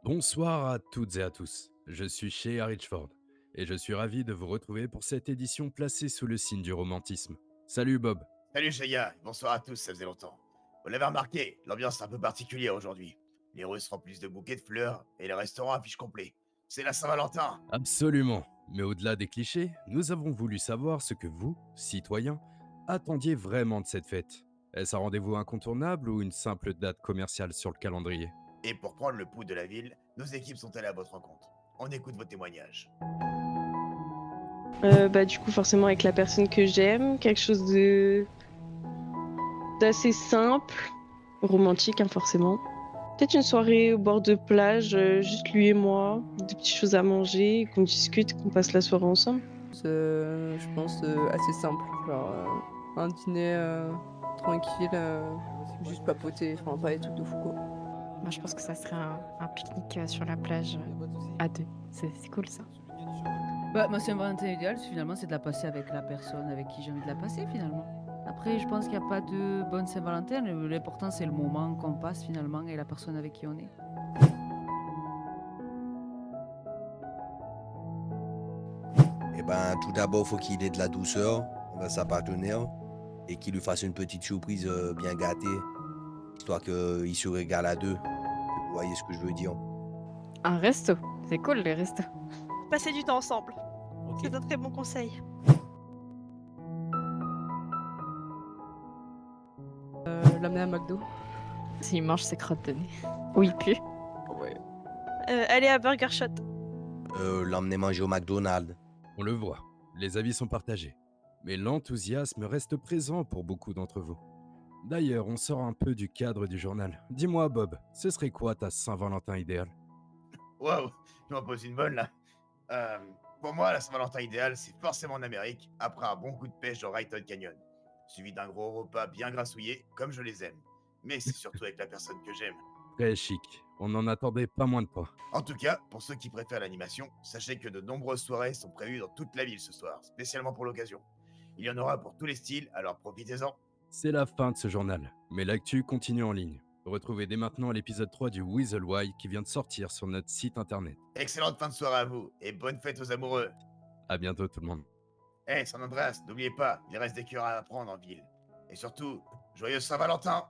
Bonsoir à toutes et à tous. Je suis chez Richford et je suis ravi de vous retrouver pour cette édition placée sous le signe du romantisme. Salut Bob. Salut Chaya, bonsoir à tous, ça faisait longtemps. Vous l'avez remarqué, l'ambiance est un peu particulière aujourd'hui. Les rues se remplissent de bouquets de fleurs et les restaurants affichent complet. C'est la Saint-Valentin. Absolument. Mais au-delà des clichés, nous avons voulu savoir ce que vous, citoyens, attendiez vraiment de cette fête. Est-ce un rendez-vous incontournable ou une simple date commerciale sur le calendrier? Et pour prendre le pouls de la ville, nos équipes sont allées à votre rencontre. On écoute vos témoignages. Du coup, forcément, avec la personne que j'aime, quelque chose de d'assez simple, romantique, hein, forcément. Peut-être une soirée au bord de plage, juste lui et moi, des petites choses à manger, qu'on discute, qu'on passe la soirée ensemble. Je pense assez simple, genre un dîner tranquille, juste papoter, enfin pas des trucs de fou quoi. Moi, je pense que ça serait un pique-nique sur la plage à deux. C'est cool ça. Bah, moi, Saint-Valentin idéal, finalement, c'est de la passer avec la personne avec qui j'ai envie de la passer, finalement. Après, je pense qu'il n'y a pas de bonne Saint-Valentin. L'important, c'est le moment qu'on passe, finalement, et la personne avec qui on est. Eh ben, tout d'abord, faut qu'il ait de la douceur envers sa partenaire et qu'il lui fasse une petite surprise bien gâtée, histoire qu'il se régale à deux. Vous voyez ce que je veux dire? Un resto, c'est cool les restos. Passer du temps ensemble. C'est un très bon conseil. L'amener à McDo. S'il mange ses crottes de nez. Ou il pue. Ouais. Aller à Burger Shot. L'emmener manger au McDonald's. On le voit, les avis sont partagés. Mais l'enthousiasme reste présent pour beaucoup d'entre vous. D'ailleurs, on sort un peu du cadre du journal. Dis-moi Bob, ce serait quoi ta Saint-Valentin idéale? Waouh, tu m'en poses une bonne là. Euh, pour moi, la Saint-Valentin idéale, c'est forcément en Amérique, après un bon coup de pêche dans Rayton Canyon. Suivi d'un gros repas bien grassouillé, comme je les aime. Mais c'est surtout avec la personne que j'aime. Très chic, on n'en attendait pas moins de toi. En tout cas, pour ceux qui préfèrent l'animation, sachez que de nombreuses soirées sont prévues dans toute la ville ce soir, spécialement pour l'occasion. Il y en aura pour tous les styles, alors profitez-en. C'est la fin de ce journal, mais l'actu continue en ligne. Retrouvez dès maintenant l'épisode 3 du Weasel Why qui vient de sortir sur notre site internet. Excellente fin de soirée à vous, et bonne fête aux amoureux. À bientôt tout le monde. Hey, San Andreas, n'oubliez pas, il reste des cœurs à apprendre en ville. Et surtout, joyeux Saint-Valentin!